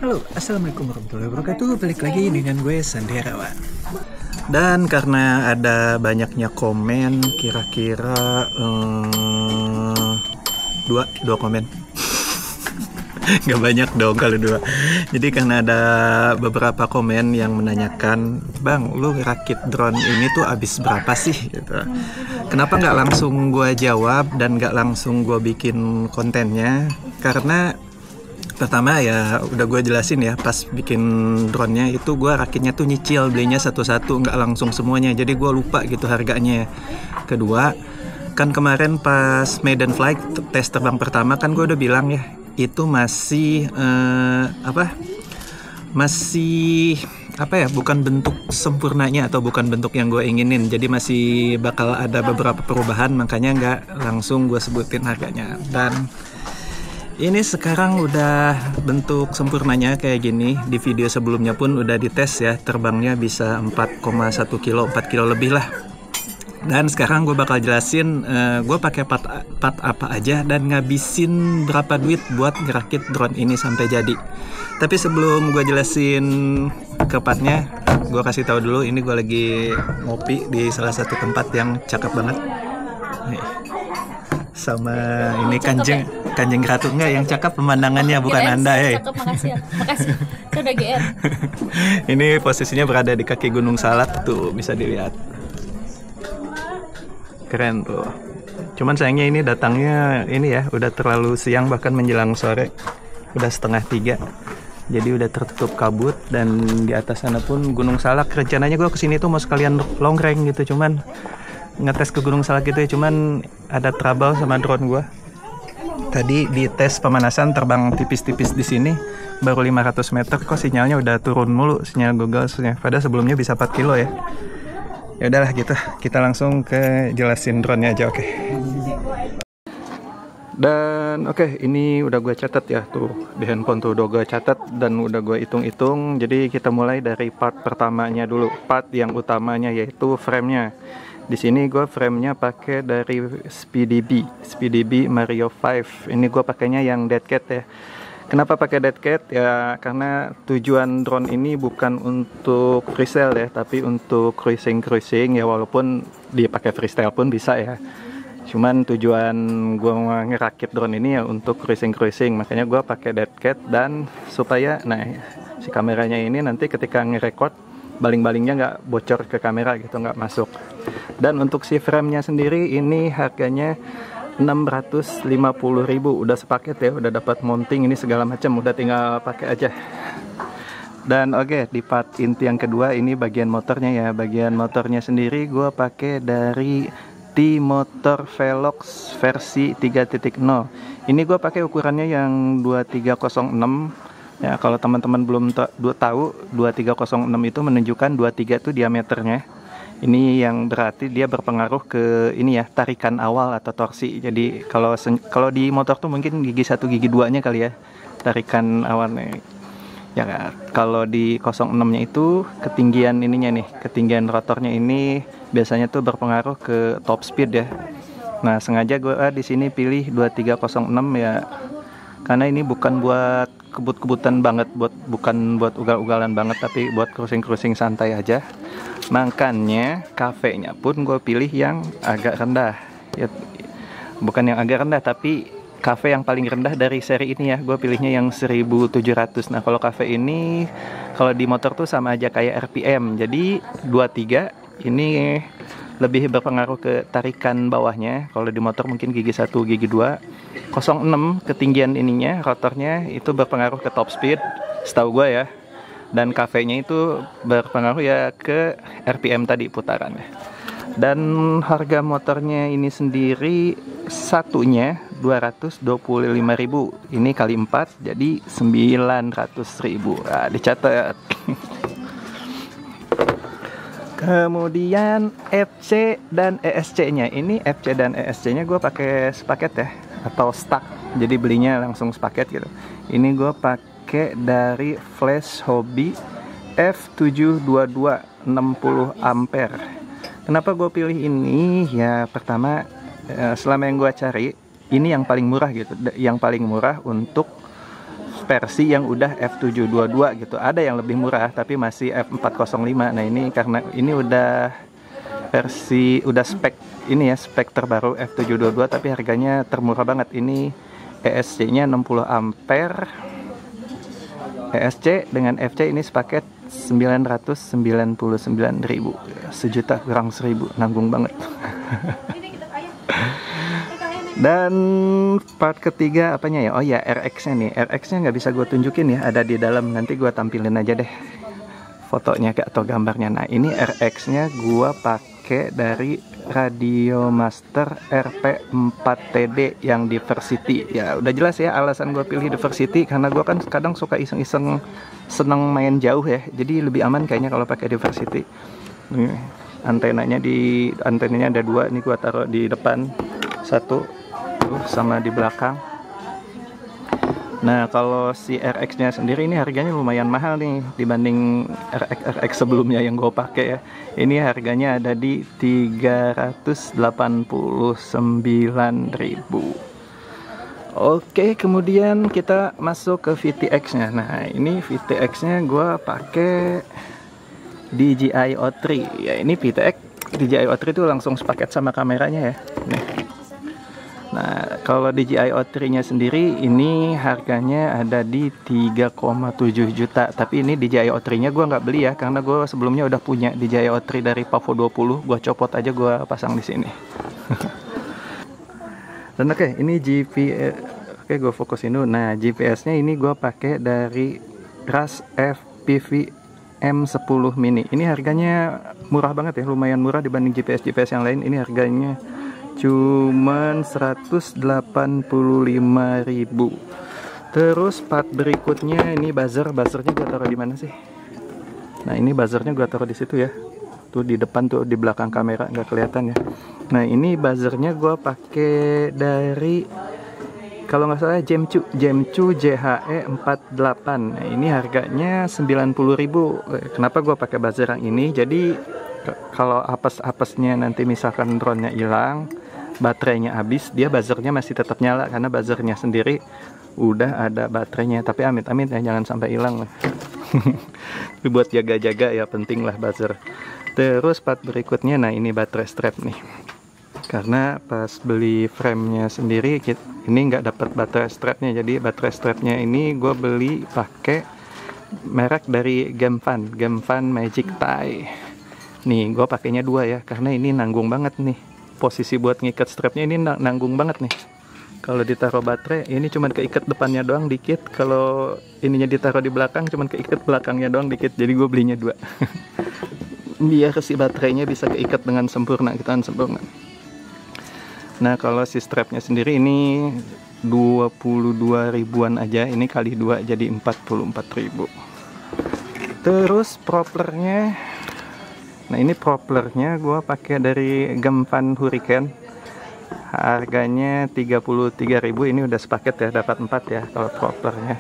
Halo, assalamualaikum warahmatullahi wabarakatuh. Balik lagi dengan gue Sanderawan. Dan karena ada banyaknya komen, kira-kira dua komen. Gak banyak dong kalau dua. Jadi karena ada beberapa komen yang menanyakan, Bang, lu rakit drone ini tuh habis berapa sih? Gitu. Kenapa nggak langsung gue jawab dan nggak langsung gue bikin kontennya? Karena pertama ya udah gue jelasin ya, pas bikin drone-nya itu gue rakitnya tuh nyicil, belinya satu-satu, nggak langsung semuanya. Jadi gue lupa gitu harganya. Kedua, kan kemarin pas maiden flight tes terbang pertama kan gue udah bilang ya, itu masih bukan bentuk sempurnanya atau bukan bentuk yang gue inginin, jadi masih bakal ada beberapa perubahan, makanya nggak langsung gue sebutin harganya. Dan ini sekarang udah bentuk sempurnanya kayak gini. Di video sebelumnya pun udah dites ya, terbangnya bisa 4,1 kilo, 4 kilo lebih lah. Dan sekarang gue bakal jelasin gue pakai part apa aja dan ngabisin berapa duit buat ngerakit drone ini sampai jadi. Tapi sebelum gue jelasin ke partnya, gue kasih tahu dulu, ini gue lagi ngopi di salah satu tempat yang cakep banget. Nih. Sama ini Kanjeng Ratu, enggak yang cakep pemandangannya, bukan Anda ya. Cakep, makasih ya. Makasih. Saya udah GR. Ini posisinya berada di kaki Gunung Salak tuh, bisa dilihat. Keren tuh. Cuman sayangnya ini datangnya ini ya, udah terlalu siang, bahkan menjelang sore. Udah 2:30. Jadi udah tertutup kabut, dan di atas sana pun Gunung Salak. Rencananya gue kesini tuh mau sekalian longreng gitu, cuman ngetes ke Gunung Salak gitu ya, cuman ada trouble sama drone gue. Tadi di tes pemanasan terbang tipis-tipis di sini baru 500 meter kok sinyalnya udah turun mulu, sinyal Google. Padahal sebelumnya bisa 4 kilo ya. Ya udahlah gitu, kita langsung ke jelasin drone-nya aja, oke. Dan oke, ini udah gue catat ya tuh di handphone tuh, udah gue catat dan udah gue hitung-hitung. Jadi kita mulai dari part pertamanya dulu, part yang utamanya yaitu frame-nya. Di sini gue frame-nya pakai dari SpeeDB Mario 5. Ini gue pakainya yang Dead Cat ya. Kenapa pakai Dead Cat? Ya karena tujuan drone ini bukan untuk freestyle ya, tapi untuk cruising ya, walaupun dia pakai freestyle pun bisa ya. Cuman tujuan gue ngerakit drone ini ya untuk cruising, makanya gue pakai Dead Cat, dan supaya si kameranya ini nanti ketika ngerekord baling-balingnya nggak bocor ke kamera gitu, nggak masuk. Dan untuk si frame-nya sendiri ini harganya 650.000, udah sepaket ya, udah dapat mounting ini segala macam, udah tinggal pakai aja. Dan oke, di part inti yang kedua ini bagian motornya ya. Bagian motornya sendiri gue pakai dari T-Motor Velox versi 3.0. Ini gue pakai ukurannya yang 2306 ya. Kalau teman-teman belum tahu, 2306 itu menunjukkan 23 itu diameternya. Ini yang berarti dia berpengaruh ke ini ya, tarikan awal atau torsi. Jadi kalau di motor tuh mungkin gigi 1 gigi 2-nya kali ya, tarikan awalnya. Ya kalau di 06-nya itu ketinggian ininya nih, ketinggian rotornya ini biasanya tuh berpengaruh ke top speed ya. Nah, sengaja gue di sini pilih 2306 ya. Karena ini bukan buat kebut-kebutan banget, bukan buat ugal-ugalan banget, tapi buat cruising santai aja. Makanya kafenya pun gue pilih yang agak rendah ya, bukan yang agak rendah, tapi kafe yang paling rendah dari seri ini ya. Gue pilihnya yang 1700. Nah kalau kafe ini kalau di motor tuh sama aja kayak RPM, jadi 23 ini lebih berpengaruh ke tarikan bawahnya. Kalau di motor mungkin gigi 1 gigi 2. 06 ketinggian ininya, rotornya itu berpengaruh ke top speed setahu gue ya. Dan kafenya itu berpengaruh ya ke RPM tadi, putarannya. Dan harga motornya ini sendiri satunya 225.000. Ini kali 4 jadi 900.000. Nah, dicatat. Kemudian FC dan ESC-nya. Ini FC dan ESC-nya gue pakai sepaket ya, atau stack. Jadi belinya langsung sepaket gitu. Ini gue pakai dari Flash Hobby F722 60 ampere. Kenapa gue pilih ini? Ya pertama, selama yang gue cari ini yang paling murah gitu, yang paling murah untuk versi yang udah F722 gitu. Ada yang lebih murah tapi masih F405. Nah ini karena ini udah versi, udah spek ini ya, spek terbaru F722 tapi harganya termurah banget. Ini ESC-nya 60 ampere. ESC dengan FC ini sepaket 999.000, 1.000 kurang 1.000, nanggung banget. Dan part ketiga apanya ya? Oh ya, RX-nya nih. RX-nya nggak bisa gue tunjukin ya, ada di dalam. Nanti gue tampilin aja deh fotonya atau gambarnya. Nah ini RX-nya gue pakai dari Radio Master RP4TD yang Diversity. Ya udah jelas ya alasan gue pilih Diversity, karena gue kan kadang suka iseng-iseng seneng main jauh ya. Jadi lebih aman kayaknya kalau pakai Diversity. Nih, antenanya ada dua. Ini gue taruh di depan satu, sama di belakang. Nah kalau si RX-nya sendiri ini harganya lumayan mahal nih dibanding RX sebelumnya yang gue pakai ya. Ini harganya ada di 389.000. Oke, kemudian kita masuk ke VTX-nya. Nah ini VTX-nya gue pakai DJI O3. Ya ini VTX DJI O3 itu langsung sepaket sama kameranya ya. Nih. Nah, kalau DJI O3-nya sendiri ini harganya ada di 3,7 juta. Tapi ini DJI O3-nya gue nggak beli ya, karena gue sebelumnya udah punya DJI O3 dari Pavo 20. Gue copot aja, gue pasang di sini. Dan oke, ini GPS. Oke, gue fokusin dulu. Nah, GPS-nya ini gue pakai dari Ras FPV M10 Mini. Ini harganya murah banget ya, lumayan murah dibanding GPS yang lain. Ini harganya cuman 185.000. Terus part berikutnya ini buzzernya gue taruh di mana sih? Nah ini buzzernya gue taruh di situ ya, tuh di depan tuh, di belakang kamera nggak kelihatan ya. Nah ini buzzernya gue pakai dari, kalau nggak salah, Gemcu JHE48. Nah ini harganya 90.000. Kenapa gue pakai buzzer yang ini? Jadi kalau apes-apesnya nanti misalkan drone-nya hilang, baterainya habis, dia buzzernya masih tetap nyala karena buzzernya sendiri udah ada baterainya. Tapi amit-amit ya jangan sampai hilang. Buat jaga-jaga ya penting lah buzzer. Terus part berikutnya, nah ini baterai strap nih. Karena pas beli frame-nya sendiri ini nggak dapat baterai strapnya, jadi baterai strapnya ini gue beli pakai merek dari Gemfan Magic Tie. Nih gue pakainya dua ya, karena ini nanggung banget nih. Posisi buat ngikat strapnya ini nanggung banget nih. Kalau ditaruh baterai ini cuman keikat depannya doang dikit, kalau ininya ditaruh di belakang cuman keikat belakangnya doang dikit. Jadi gue belinya dua. Biar si baterainya bisa keikat dengan sempurna, Nah kalau si strapnya sendiri ini 22 ribuan aja, ini kali 2 jadi 44.000. Terus propellernya, nah ini propellernya gue pakai dari Gemfan Hurricane. Harganya 33.000. Ini udah sepaket ya, dapat 4 ya kalau propellernya.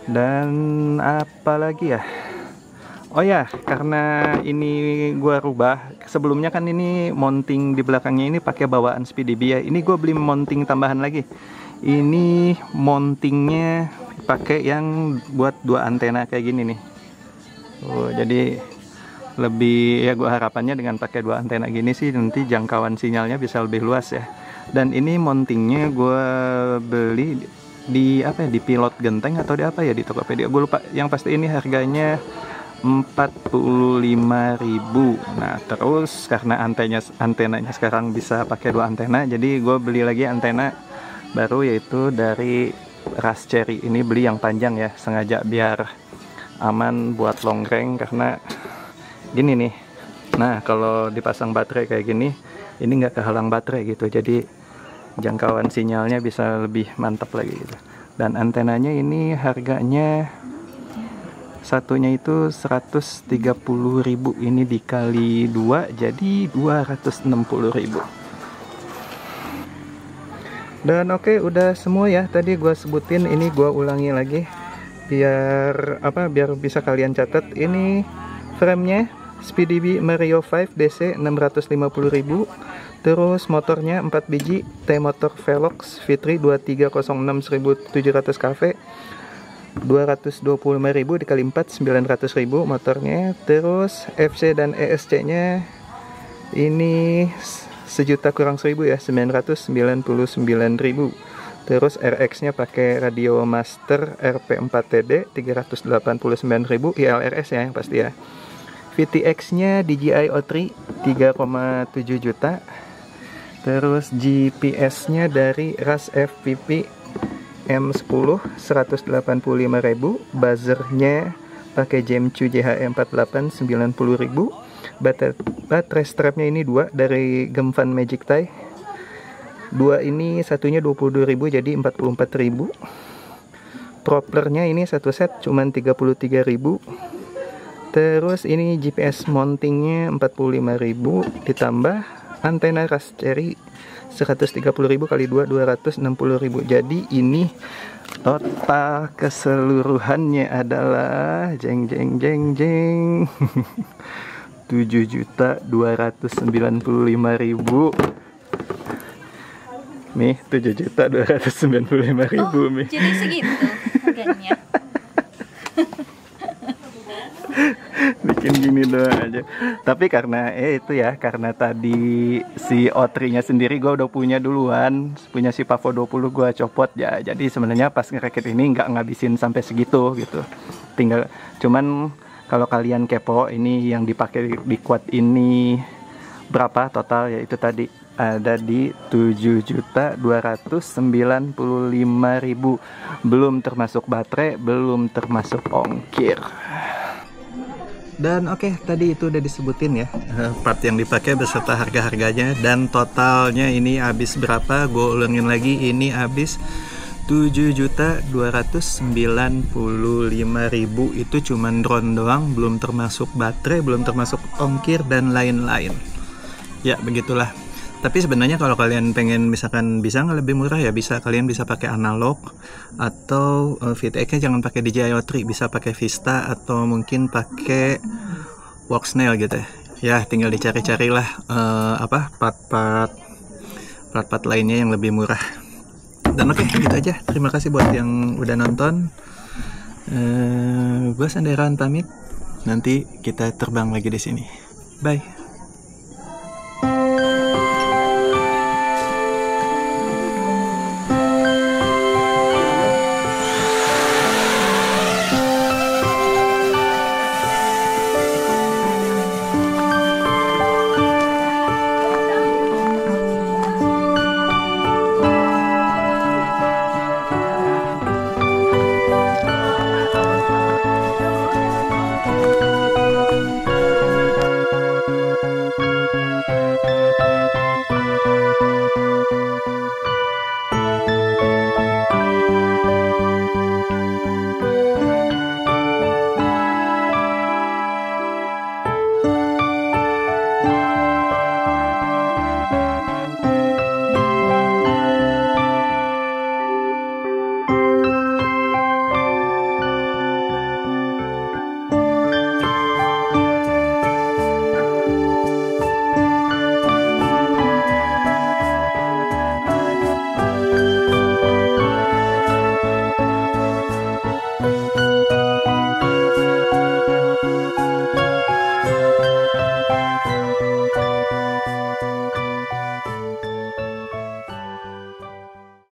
Dan apa lagi ya? Oh ya, karena ini gue rubah. Sebelumnya kan ini mounting di belakangnya ini pakai bawaan SpeeDB ya. Ini gue beli mounting tambahan lagi. Ini mountingnya pakai yang buat 2 antena kayak gini nih. Oh, jadi lebih ya, gue harapannya dengan pakai 2 antena gini sih nanti jangkauan sinyalnya bisa lebih luas ya. Dan ini mountingnya gue beli di apa ya, di Pilot Genteng atau di apa ya, di Tokopedia, gue lupa. Yang pasti ini harganya 45.000. Nah terus karena antenanya sekarang bisa pakai 2 antena, jadi gue beli lagi antena baru, yaitu dari Ras Cherry. Ini beli yang panjang ya, sengaja biar aman buat long range, karena gini nih. Nah kalau dipasang baterai kayak gini, ini nggak kehalang baterai gitu, jadi jangkauan sinyalnya bisa lebih mantap lagi gitu. Dan antenanya ini harganya satunya itu 130.000. Ini dikali 2 jadi 260.000. Dan oke, udah semua ya tadi gue sebutin. Ini gue ulangi lagi biar bisa kalian catat. Ini framenya SpeeDB Mario 5 DC 650.000. Terus motornya 4 biji T-Motor Velox V3 2306 1700 kV. 225.000 dikali 4 900.000 motornya. Terus FC dan ESC-nya ini sejuta kurang 1.000 ya, 999.000. Terus RX-nya pakai Radio Master RP4TD 389.000 ILRS ya yang pasti ya. VTX-nya DJI O3 3,7 juta. Terus GPS-nya dari RAS FPV M10 185.000. Buzzernya pakai Gemcu JHE48 90.000. Baterai strapnya ini 2 dari Gemfan Magic Tie. 2 ini satunya 22.000 jadi 44.000. Propellernya ini satu set cuman 33.000. Terus ini GPS mountingnya 45.000 ditambah antena RAS Cherry 130.000 kali 2 260.000. Jadi ini total keseluruhannya adalah jeng 7.295.000. Nih 7.295.000 nih. Jadi segitu harganya. Bikin gini doang aja. Tapi karena itu ya, karena tadi si O3-nya sendiri gue udah punya duluan, punya si Pavo 20 gue copot ya. Jadi sebenarnya pas ngerakit ini nggak ngabisin sampai segitu gitu. Tinggal cuman kalau kalian kepo ini yang dipakai di quad ini berapa total, yaitu tadi ada di 7.295.000, belum termasuk baterai, belum termasuk ongkir. Dan oke, tadi itu udah disebutin ya part yang dipakai beserta harga-harganya, dan totalnya ini habis berapa, gue ulangin lagi, ini habis 7.295.000. Itu cuman drone doang, belum termasuk baterai, belum termasuk ongkir dan lain-lain. Ya begitulah. Tapi sebenarnya kalau kalian pengen misalkan bisa nggak lebih murah ya bisa, kalian bisa pakai analog atau VTX-nya jangan pakai DJI O3, bisa pakai Vista atau mungkin pakai Walksnail gitu ya. Ya tinggal dicari-cari lah part-part lainnya yang lebih murah. Dan oke, gitu aja. Terima kasih buat yang udah nonton. Gue Sanderan pamit. Nanti kita terbang lagi di sini. Bye.